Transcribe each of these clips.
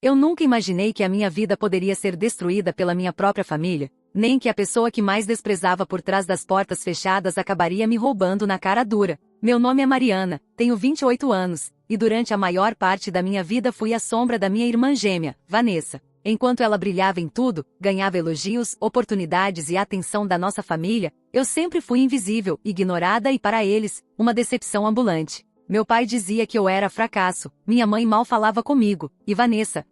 Eu nunca imaginei que a minha vida poderia ser destruída pela minha própria família, nem que a pessoa que mais desprezava por trás das portas fechadas acabaria me roubando na cara dura. Meu nome é Mariana, tenho 28 anos, e durante a maior parte da minha vida fui a sombra da minha irmã gêmea, Vanessa. Enquanto ela brilhava em tudo, ganhava elogios, oportunidades e atenção da nossa família, eu sempre fui invisível, ignorada e, para eles, uma decepção ambulante. Meu pai dizia que eu era fracasso, minha mãe mal falava comigo, e Vanessa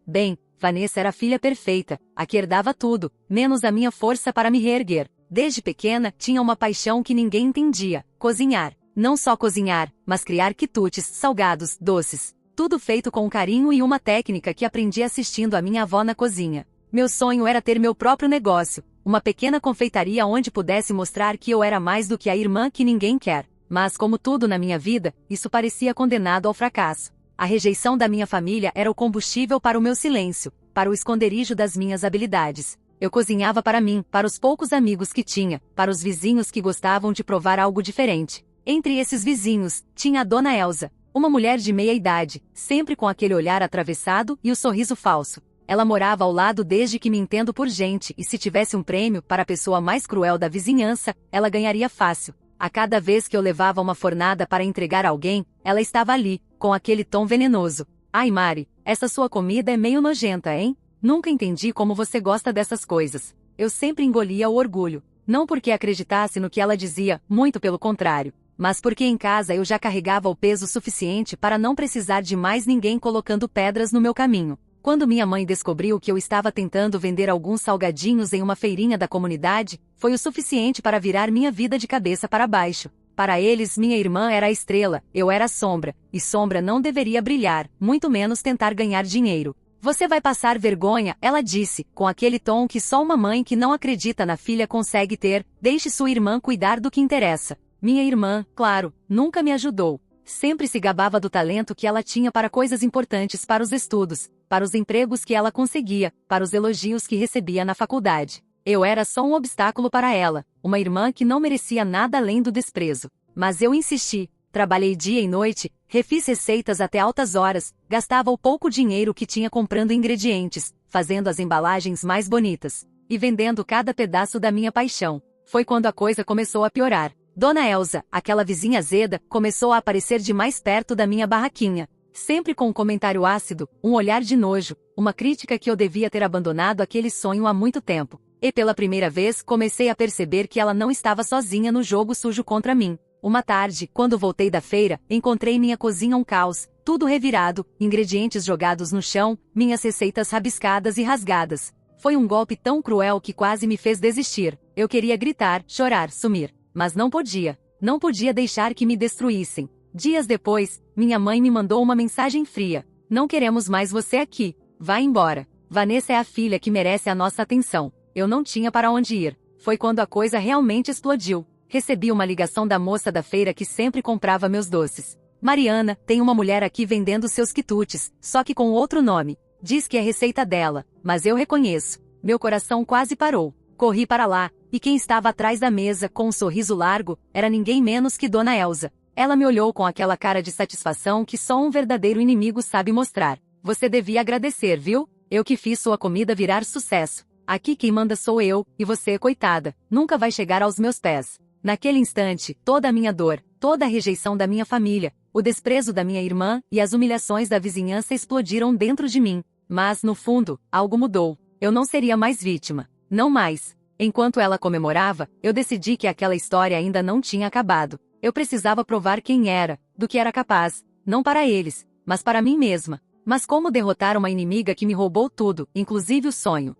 era a filha perfeita, a que herdava tudo, menos a minha força para me reerguer. Desde pequena, tinha uma paixão que ninguém entendia: cozinhar. Não só cozinhar, mas criar quitutes, salgados, doces. Tudo feito com carinho e uma técnica que aprendi assistindo a minha avó na cozinha. Meu sonho era ter meu próprio negócio, uma pequena confeitaria onde pudesse mostrar que eu era mais do que a irmã que ninguém quer. Mas, como tudo na minha vida, isso parecia condenado ao fracasso. A rejeição da minha família era o combustível para o meu silêncio, para o esconderijo das minhas habilidades. Eu cozinhava para mim, para os poucos amigos que tinha, para os vizinhos que gostavam de provar algo diferente. Entre esses vizinhos, tinha a Dona Elza, uma mulher de meia idade, sempre com aquele olhar atravessado e o sorriso falso. Ela morava ao lado desde que me entendo por gente, e se tivesse um prêmio para a pessoa mais cruel da vizinhança, ela ganharia fácil. A cada vez que eu levava uma fornada para entregar a alguém, ela estava ali, com aquele tom venenoso. Ai Mari, essa sua comida é meio nojenta, hein? Nunca entendi como você gosta dessas coisas. Eu sempre engolia o orgulho. Não porque acreditasse no que ela dizia, muito pelo contrário. Mas porque em casa eu já carregava o peso suficiente para não precisar de mais ninguém colocando pedras no meu caminho. Quando minha mãe descobriu que eu estava tentando vender alguns salgadinhos em uma feirinha da comunidade, foi o suficiente para virar minha vida de cabeça para baixo. Para eles, minha irmã era a estrela, eu era a sombra, e sombra não deveria brilhar, muito menos tentar ganhar dinheiro. Você vai passar vergonha, ela disse, com aquele tom que só uma mãe que não acredita na filha consegue ter. Deixe sua irmã cuidar do que interessa. Minha irmã, claro, nunca me ajudou. Sempre se gabava do talento que ela tinha para coisas importantes, para os estudos, para os empregos que ela conseguia, para os elogios que recebia na faculdade. Eu era só um obstáculo para ela, uma irmã que não merecia nada além do desprezo. Mas eu insisti, trabalhei dia e noite, refiz receitas até altas horas, gastava o pouco dinheiro que tinha comprando ingredientes, fazendo as embalagens mais bonitas, e vendendo cada pedaço da minha paixão. Foi quando a coisa começou a piorar. Dona Elza, aquela vizinha azeda, começou a aparecer de mais perto da minha barraquinha. Sempre com um comentário ácido, um olhar de nojo, uma crítica que eu devia ter abandonado aquele sonho há muito tempo. E pela primeira vez comecei a perceber que ela não estava sozinha no jogo sujo contra mim. Uma tarde, quando voltei da feira, encontrei minha cozinha um caos, tudo revirado, ingredientes jogados no chão, minhas receitas rabiscadas e rasgadas. Foi um golpe tão cruel que quase me fez desistir. Eu queria gritar, chorar, sumir. Mas não podia. Não podia deixar que me destruíssem. Dias depois, minha mãe me mandou uma mensagem fria. Não queremos mais você aqui. Vá embora. Vanessa é a filha que merece a nossa atenção. Eu não tinha para onde ir. Foi quando a coisa realmente explodiu. Recebi uma ligação da moça da feira que sempre comprava meus doces. Mariana, tem uma mulher aqui vendendo seus quitutes, só que com outro nome. Diz que é receita dela, mas eu reconheço. Meu coração quase parou. Corri para lá, e quem estava atrás da mesa, com um sorriso largo, era ninguém menos que Dona Elza. Ela me olhou com aquela cara de satisfação que só um verdadeiro inimigo sabe mostrar. Você devia agradecer, viu? Eu que fiz sua comida virar sucesso. Aqui quem manda sou eu, e você, coitada, nunca vai chegar aos meus pés. Naquele instante, toda a minha dor, toda a rejeição da minha família, o desprezo da minha irmã e as humilhações da vizinhança explodiram dentro de mim. Mas, no fundo, algo mudou. Eu não seria mais vítima. Não mais. Enquanto ela comemorava, eu decidi que aquela história ainda não tinha acabado. Eu precisava provar quem era, do que era capaz, não para eles, mas para mim mesma. Mas como derrotar uma inimiga que me roubou tudo, inclusive o sonho?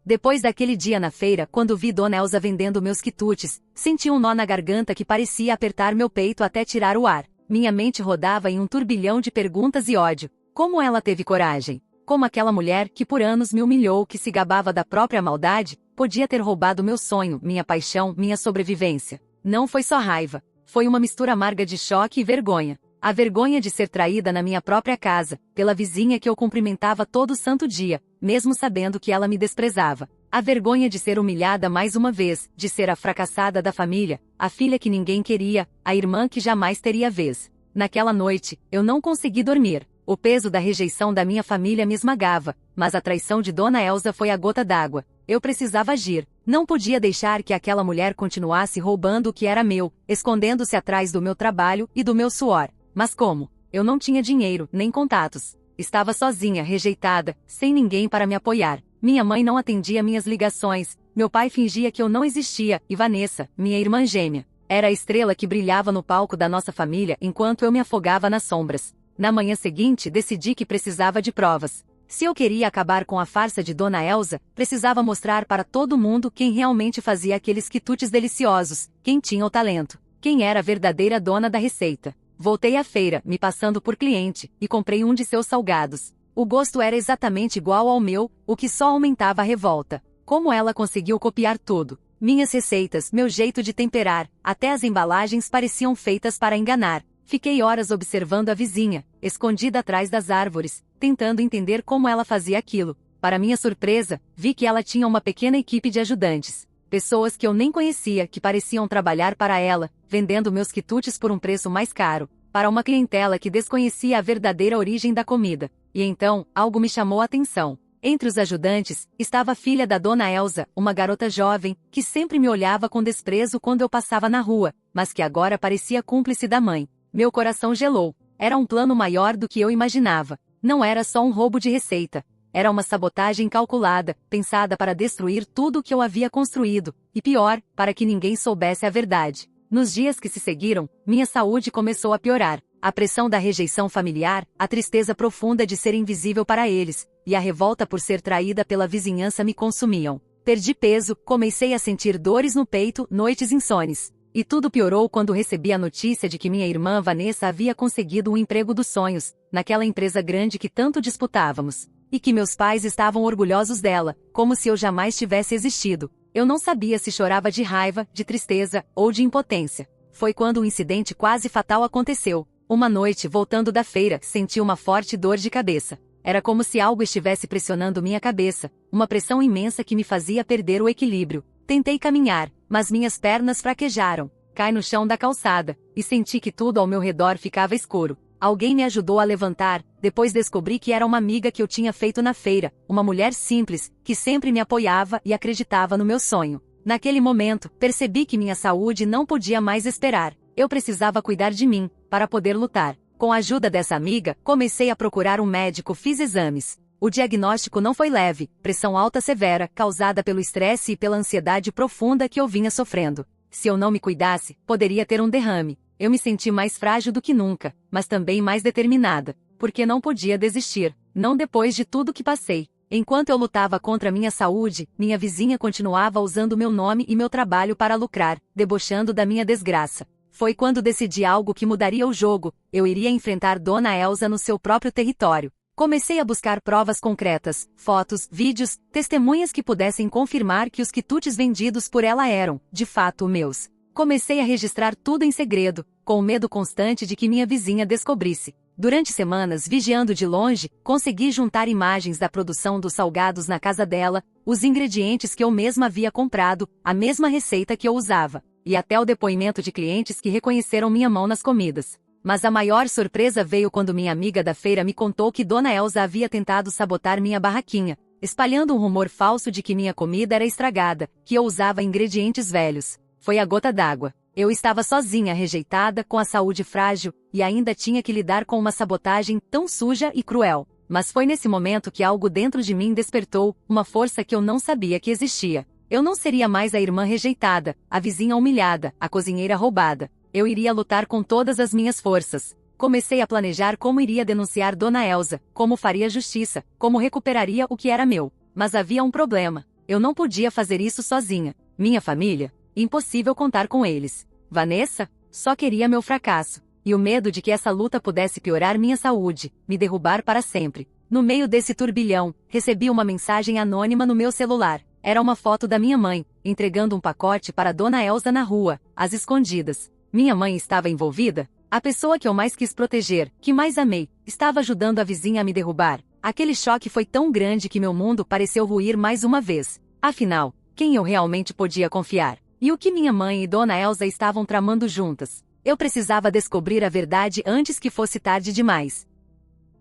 Depois daquele dia na feira, quando vi Dona Elza vendendo meus quitutes, senti um nó na garganta que parecia apertar meu peito até tirar o ar. Minha mente rodava em um turbilhão de perguntas e ódio. Como ela teve coragem? Como aquela mulher, que por anos me humilhou, que se gabava da própria maldade, podia ter roubado meu sonho, minha paixão, minha sobrevivência? Não foi só raiva. Foi uma mistura amarga de choque e vergonha. A vergonha de ser traída na minha própria casa, pela vizinha que eu cumprimentava todo santo dia, mesmo sabendo que ela me desprezava. A vergonha de ser humilhada mais uma vez, de ser a fracassada da família, a filha que ninguém queria, a irmã que jamais teria vez. Naquela noite, eu não consegui dormir. O peso da rejeição da minha família me esmagava, mas a traição de Dona Elsa foi a gota d'água. Eu precisava agir. Não podia deixar que aquela mulher continuasse roubando o que era meu, escondendo-se atrás do meu trabalho e do meu suor. Mas como? Eu não tinha dinheiro, nem contatos. Estava sozinha, rejeitada, sem ninguém para me apoiar. Minha mãe não atendia minhas ligações, meu pai fingia que eu não existia, e Vanessa, minha irmã gêmea, era a estrela que brilhava no palco da nossa família enquanto eu me afogava nas sombras. Na manhã seguinte, decidi que precisava de provas. Se eu queria acabar com a farsa de Dona Elsa, precisava mostrar para todo mundo quem realmente fazia aqueles quitutes deliciosos, quem tinha o talento, quem era a verdadeira dona da receita. Voltei à feira, me passando por cliente, e comprei um de seus salgados. O gosto era exatamente igual ao meu, o que só aumentava a revolta. Como ela conseguiu copiar tudo? Minhas receitas, meu jeito de temperar, até as embalagens pareciam feitas para enganar. Fiquei horas observando a vizinha, escondida atrás das árvores, tentando entender como ela fazia aquilo. Para minha surpresa, vi que ela tinha uma pequena equipe de ajudantes. Pessoas que eu nem conhecia que pareciam trabalhar para ela, vendendo meus quitutes por um preço mais caro, para uma clientela que desconhecia a verdadeira origem da comida. E então, algo me chamou a atenção. Entre os ajudantes, estava a filha da Dona Elsa, uma garota jovem, que sempre me olhava com desprezo quando eu passava na rua, mas que agora parecia cúmplice da mãe. Meu coração gelou. Era um plano maior do que eu imaginava. Não era só um roubo de receita. Era uma sabotagem calculada, pensada para destruir tudo o que eu havia construído, e pior, para que ninguém soubesse a verdade. Nos dias que se seguiram, minha saúde começou a piorar. A pressão da rejeição familiar, a tristeza profunda de ser invisível para eles, e a revolta por ser traída pela vizinhança me consumiam. Perdi peso, comecei a sentir dores no peito, noites insones. E tudo piorou quando recebi a notícia de que minha irmã Vanessa havia conseguido um emprego dos sonhos, naquela empresa grande que tanto disputávamos. E que meus pais estavam orgulhosos dela, como se eu jamais tivesse existido. Eu não sabia se chorava de raiva, de tristeza, ou de impotência. Foi quando um incidente quase fatal aconteceu. Uma noite, voltando da feira, senti uma forte dor de cabeça. Era como se algo estivesse pressionando minha cabeça, uma pressão imensa que me fazia perder o equilíbrio. Tentei caminhar, mas minhas pernas fraquejaram. Caí no chão da calçada, e senti que tudo ao meu redor ficava escuro. Alguém me ajudou a levantar, depois descobri que era uma amiga que eu tinha feito na feira, uma mulher simples, que sempre me apoiava e acreditava no meu sonho. Naquele momento, percebi que minha saúde não podia mais esperar. Eu precisava cuidar de mim, para poder lutar. Com a ajuda dessa amiga, comecei a procurar um médico, fiz exames. O diagnóstico não foi leve, pressão alta severa, causada pelo estresse e pela ansiedade profunda que eu vinha sofrendo. Se eu não me cuidasse, poderia ter um derrame. Eu me senti mais frágil do que nunca, mas também mais determinada, porque não podia desistir, não depois de tudo que passei. Enquanto eu lutava contra minha saúde, minha vizinha continuava usando meu nome e meu trabalho para lucrar, debochando da minha desgraça. Foi quando decidi algo que mudaria o jogo, eu iria enfrentar Dona Elsa no seu próprio território. Comecei a buscar provas concretas, fotos, vídeos, testemunhas que pudessem confirmar que os quitutes vendidos por ela eram, de fato, meus. Comecei a registrar tudo em segredo, com o medo constante de que minha vizinha descobrisse. Durante semanas, vigiando de longe, consegui juntar imagens da produção dos salgados na casa dela, os ingredientes que eu mesma havia comprado, a mesma receita que eu usava, e até o depoimento de clientes que reconheceram minha mão nas comidas. Mas a maior surpresa veio quando minha amiga da feira me contou que Dona Elsa havia tentado sabotar minha barraquinha, espalhando um rumor falso de que minha comida era estragada, que eu usava ingredientes velhos. Foi a gota d'água. Eu estava sozinha, rejeitada, com a saúde frágil, e ainda tinha que lidar com uma sabotagem tão suja e cruel. Mas foi nesse momento que algo dentro de mim despertou, uma força que eu não sabia que existia. Eu não seria mais a irmã rejeitada, a vizinha humilhada, a cozinheira roubada. Eu iria lutar com todas as minhas forças. Comecei a planejar como iria denunciar Dona Elsa, como faria justiça, como recuperaria o que era meu. Mas havia um problema. Eu não podia fazer isso sozinha. Minha família? Impossível contar com eles. Vanessa? Só queria meu fracasso. E o medo de que essa luta pudesse piorar minha saúde, me derrubar para sempre. No meio desse turbilhão, recebi uma mensagem anônima no meu celular. Era uma foto da minha mãe, entregando um pacote para Dona Elsa na rua, às escondidas. Minha mãe estava envolvida? A pessoa que eu mais quis proteger, que mais amei, estava ajudando a vizinha a me derrubar. Aquele choque foi tão grande que meu mundo pareceu ruir mais uma vez. Afinal, quem eu realmente podia confiar? E o que minha mãe e Dona Elsa estavam tramando juntas? Eu precisava descobrir a verdade antes que fosse tarde demais.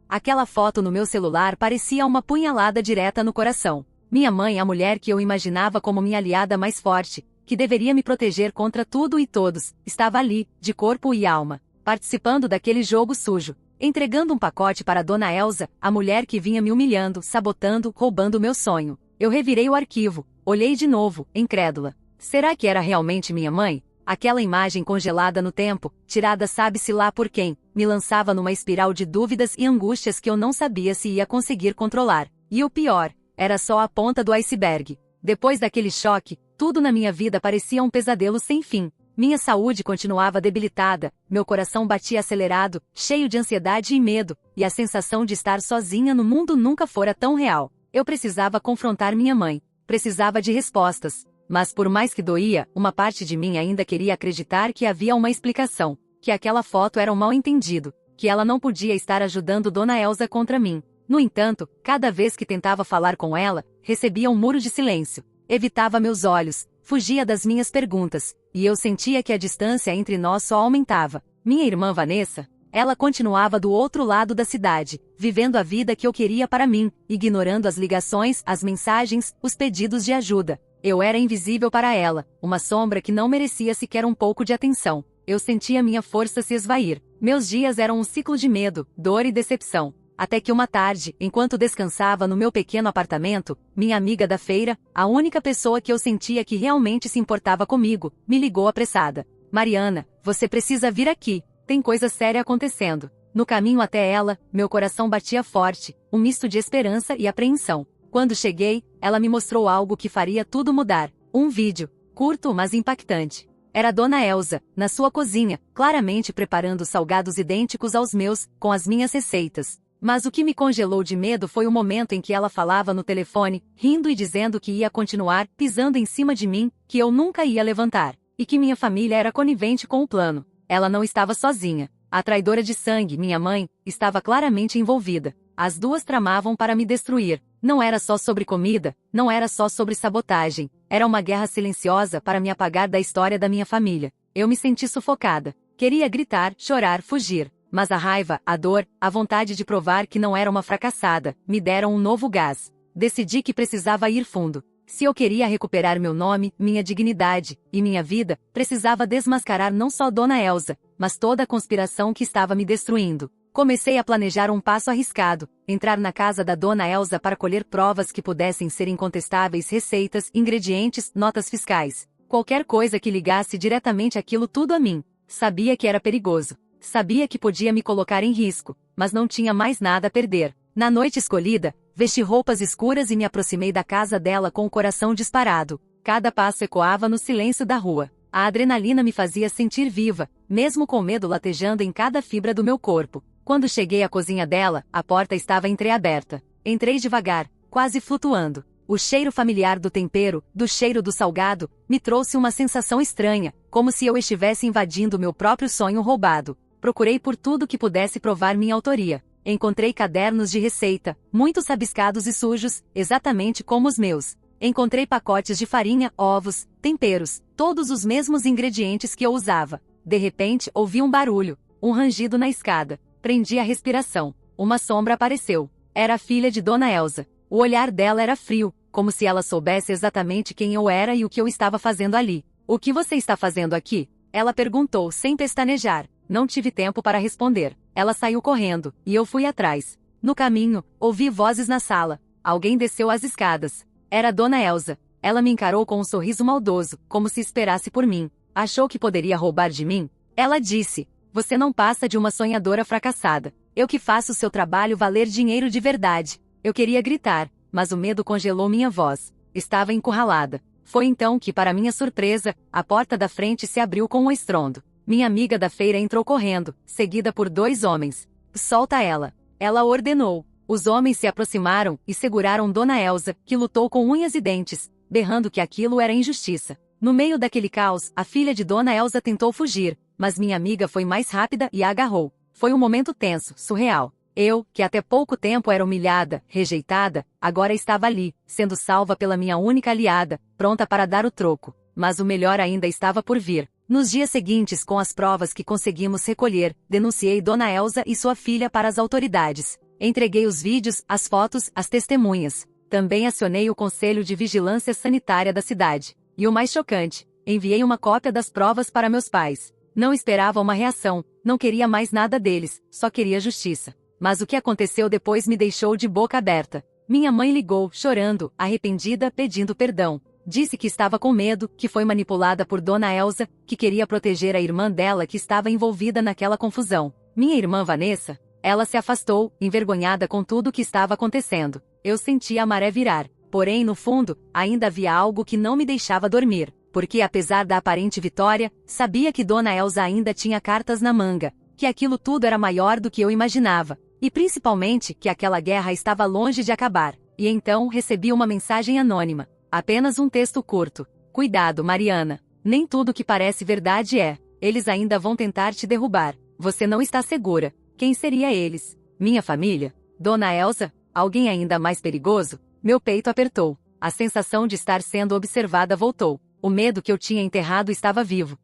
Aquela foto no meu celular parecia uma punhalada direta no coração. Minha mãe, a mulher que eu imaginava como minha aliada mais forte, que deveria me proteger contra tudo e todos, estava ali, de corpo e alma, participando daquele jogo sujo, entregando um pacote para Dona Elsa, a mulher que vinha me humilhando, sabotando, roubando meu sonho. Eu revirei o arquivo, olhei de novo, incrédula. Será que era realmente minha mãe? Aquela imagem congelada no tempo, tirada sabe-se lá por quem, me lançava numa espiral de dúvidas e angústias que eu não sabia se ia conseguir controlar. E o pior, era só a ponta do iceberg. Depois daquele choque, tudo na minha vida parecia um pesadelo sem fim. Minha saúde continuava debilitada, meu coração batia acelerado, cheio de ansiedade e medo, e a sensação de estar sozinha no mundo nunca fora tão real. Eu precisava confrontar minha mãe. Precisava de respostas. Mas por mais que doía, uma parte de mim ainda queria acreditar que havia uma explicação, que aquela foto era um mal-entendido, que ela não podia estar ajudando Dona Elsa contra mim. No entanto, cada vez que tentava falar com ela, recebia um muro de silêncio. Evitava meus olhos, fugia das minhas perguntas, e eu sentia que a distância entre nós só aumentava. Minha irmã Vanessa, ela continuava do outro lado da cidade, vivendo a vida que eu queria para mim, ignorando as ligações, as mensagens, os pedidos de ajuda. Eu era invisível para ela, uma sombra que não merecia sequer um pouco de atenção. Eu sentia minha força se esvair. Meus dias eram um ciclo de medo, dor e decepção. Até que uma tarde, enquanto descansava no meu pequeno apartamento, minha amiga da feira, a única pessoa que eu sentia que realmente se importava comigo, me ligou apressada. Mariana, você precisa vir aqui. Tem coisa séria acontecendo. No caminho até ela, meu coração batia forte, um misto de esperança e apreensão. Quando cheguei, ela me mostrou algo que faria tudo mudar. Um vídeo, curto mas impactante. Era Dona Elsa, na sua cozinha, claramente preparando salgados idênticos aos meus, com as minhas receitas. Mas o que me congelou de medo foi o momento em que ela falava no telefone, rindo e dizendo que ia continuar, pisando em cima de mim, que eu nunca ia levantar, e que minha família era conivente com o plano. Ela não estava sozinha. A traidora de sangue, minha mãe, estava claramente envolvida. As duas tramavam para me destruir. Não era só sobre comida, não era só sobre sabotagem. Era uma guerra silenciosa para me apagar da história da minha família. Eu me senti sufocada. Queria gritar, chorar, fugir. Mas a raiva, a dor, a vontade de provar que não era uma fracassada, me deram um novo gás. Decidi que precisava ir fundo. Se eu queria recuperar meu nome, minha dignidade e minha vida, precisava desmascarar não só Dona Elsa, mas toda a conspiração que estava me destruindo. Comecei a planejar um passo arriscado, entrar na casa da Dona Elsa para colher provas que pudessem ser incontestáveis, receitas, ingredientes, notas fiscais. Qualquer coisa que ligasse diretamente aquilo tudo a mim. Sabia que era perigoso. Sabia que podia me colocar em risco, mas não tinha mais nada a perder. Na noite escolhida, vesti roupas escuras e me aproximei da casa dela com o coração disparado. Cada passo ecoava no silêncio da rua. A adrenalina me fazia sentir viva, mesmo com medo latejando em cada fibra do meu corpo. Quando cheguei à cozinha dela, a porta estava entreaberta. Entrei devagar, quase flutuando. O cheiro familiar do tempero, do cheiro do salgado, me trouxe uma sensação estranha, como se eu estivesse invadindo meu próprio sonho roubado. Procurei por tudo que pudesse provar minha autoria. Encontrei cadernos de receita, muitos rabiscados e sujos, exatamente como os meus. Encontrei pacotes de farinha, ovos, temperos, todos os mesmos ingredientes que eu usava. De repente, ouvi um barulho, um rangido na escada. Prendi a respiração. Uma sombra apareceu. Era a filha de Dona Elsa. O olhar dela era frio, como se ela soubesse exatamente quem eu era e o que eu estava fazendo ali. O que você está fazendo aqui? Ela perguntou sem pestanejar. Não tive tempo para responder. Ela saiu correndo, e eu fui atrás. No caminho, ouvi vozes na sala. Alguém desceu as escadas. Era Dona Elsa. Ela me encarou com um sorriso maldoso, como se esperasse por mim. Achou que poderia roubar de mim? Ela disse: "Você não passa de uma sonhadora fracassada. Eu que faço seu trabalho valer dinheiro de verdade." Eu queria gritar, mas o medo congelou minha voz. Estava encurralada. Foi então que, para minha surpresa, a porta da frente se abriu com um estrondo. Minha amiga da feira entrou correndo, seguida por 2 homens. "Solta ela." Ela ordenou. Os homens se aproximaram e seguraram Dona Elsa, que lutou com unhas e dentes, berrando que aquilo era injustiça. No meio daquele caos, a filha de Dona Elsa tentou fugir, mas minha amiga foi mais rápida e a agarrou. Foi um momento tenso, surreal. Eu, que até pouco tempo era humilhada, rejeitada, agora estava ali, sendo salva pela minha única aliada, pronta para dar o troco. Mas o melhor ainda estava por vir. Nos dias seguintes, com as provas que conseguimos recolher, denunciei Dona Elsa e sua filha para as autoridades. Entreguei os vídeos, as fotos, as testemunhas. Também acionei o Conselho de Vigilância Sanitária da cidade. E o mais chocante, enviei uma cópia das provas para meus pais. Não esperava uma reação, não queria mais nada deles, só queria justiça. Mas o que aconteceu depois me deixou de boca aberta. Minha mãe ligou, chorando, arrependida, pedindo perdão. Disse que estava com medo, que foi manipulada por Dona Elsa, que queria proteger a irmã dela que estava envolvida naquela confusão. Minha irmã Vanessa, ela se afastou, envergonhada com tudo o que estava acontecendo. Eu sentia a maré virar. Porém, no fundo, ainda havia algo que não me deixava dormir. Porque apesar da aparente vitória, sabia que Dona Elsa ainda tinha cartas na manga. Que aquilo tudo era maior do que eu imaginava. E principalmente, que aquela guerra estava longe de acabar. E então, recebi uma mensagem anônima. Apenas um texto curto. Cuidado, Mariana. Nem tudo que parece verdade é. Eles ainda vão tentar te derrubar. Você não está segura. Quem seria eles? Minha família? Dona Elsa? Alguém ainda mais perigoso? Meu peito apertou. A sensação de estar sendo observada voltou. O medo que eu tinha enterrado estava vivo.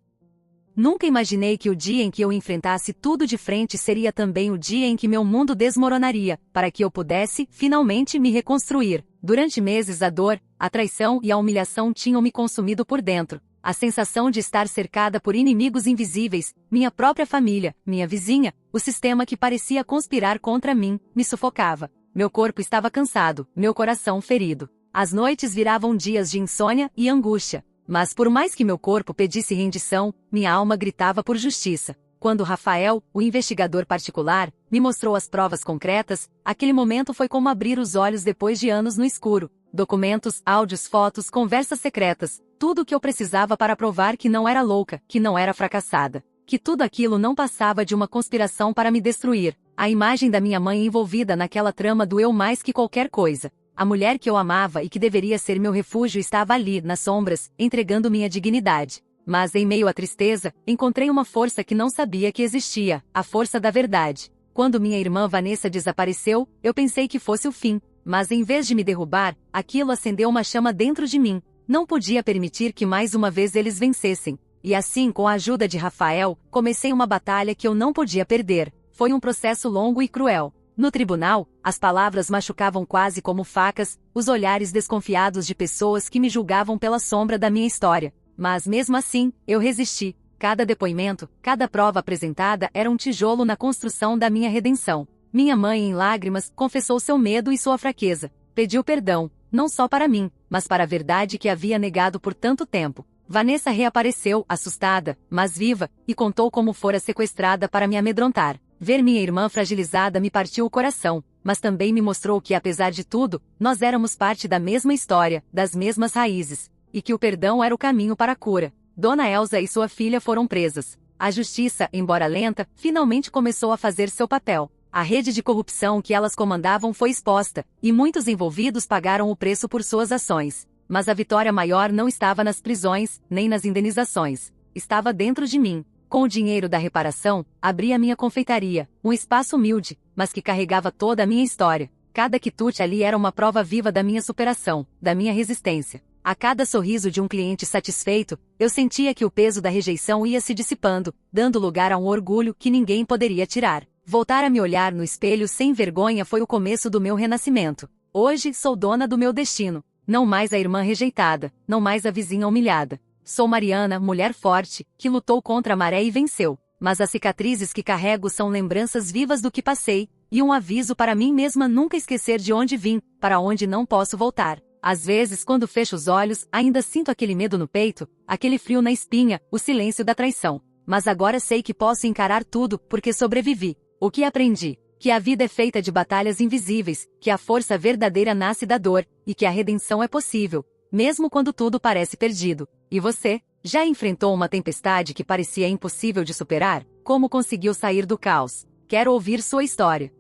Nunca imaginei que o dia em que eu enfrentasse tudo de frente seria também o dia em que meu mundo desmoronaria, para que eu pudesse, finalmente, me reconstruir. Durante meses a dor, a traição e a humilhação tinham me consumido por dentro. A sensação de estar cercada por inimigos invisíveis, minha própria família, minha vizinha, o sistema que parecia conspirar contra mim, me sufocava. Meu corpo estava cansado, meu coração ferido. As noites viravam dias de insônia e angústia. Mas por mais que meu corpo pedisse rendição, minha alma gritava por justiça. Quando Rafael, o investigador particular, me mostrou as provas concretas, aquele momento foi como abrir os olhos depois de anos no escuro. Documentos, áudios, fotos, conversas secretas, tudo o que eu precisava para provar que não era louca, que não era fracassada. Que tudo aquilo não passava de uma conspiração para me destruir. A imagem da minha mãe envolvida naquela trama doeu mais que qualquer coisa. A mulher que eu amava e que deveria ser meu refúgio estava ali, nas sombras, entregando minha dignidade. Mas em meio à tristeza, encontrei uma força que não sabia que existia, a força da verdade. Quando minha irmã Vanessa desapareceu, eu pensei que fosse o fim. Mas em vez de me derrubar, aquilo acendeu uma chama dentro de mim. Não podia permitir que mais uma vez eles vencessem. E assim, com a ajuda de Rafael, comecei uma batalha que eu não podia perder. Foi um processo longo e cruel. No tribunal, as palavras machucavam quase como facas, os olhares desconfiados de pessoas que me julgavam pela sombra da minha história. Mas mesmo assim, eu resisti. Cada depoimento, cada prova apresentada era um tijolo na construção da minha redenção. Minha mãe, em lágrimas, confessou seu medo e sua fraqueza. Pediu perdão, não só para mim, mas para a verdade que havia negado por tanto tempo. Vanessa reapareceu, assustada, mas viva, e contou como fora sequestrada para me amedrontar. Ver minha irmã fragilizada me partiu o coração, mas também me mostrou que, apesar de tudo, nós éramos parte da mesma história, das mesmas raízes, e que o perdão era o caminho para a cura. Dona Elsa e sua filha foram presas. A justiça, embora lenta, finalmente começou a fazer seu papel. A rede de corrupção que elas comandavam foi exposta, e muitos envolvidos pagaram o preço por suas ações. Mas a vitória maior não estava nas prisões, nem nas indenizações. Estava dentro de mim. Com o dinheiro da reparação, abri a minha confeitaria, um espaço humilde, mas que carregava toda a minha história. Cada quitute ali era uma prova viva da minha superação, da minha resistência. A cada sorriso de um cliente satisfeito, eu sentia que o peso da rejeição ia se dissipando, dando lugar a um orgulho que ninguém poderia tirar. Voltar a me olhar no espelho sem vergonha foi o começo do meu renascimento. Hoje sou dona do meu destino. Não mais a irmã rejeitada, não mais a vizinha humilhada. Sou Mariana, mulher forte, que lutou contra a maré e venceu. Mas as cicatrizes que carrego são lembranças vivas do que passei, e um aviso para mim mesma nunca esquecer de onde vim, para onde não posso voltar. Às vezes, quando fecho os olhos, ainda sinto aquele medo no peito, aquele frio na espinha, o silêncio da traição. Mas agora sei que posso encarar tudo, porque sobrevivi. O que aprendi? Que a vida é feita de batalhas invisíveis, que a força verdadeira nasce da dor, e que a redenção é possível, mesmo quando tudo parece perdido. E você? Já enfrentou uma tempestade que parecia impossível de superar? Como conseguiu sair do caos? Quero ouvir sua história.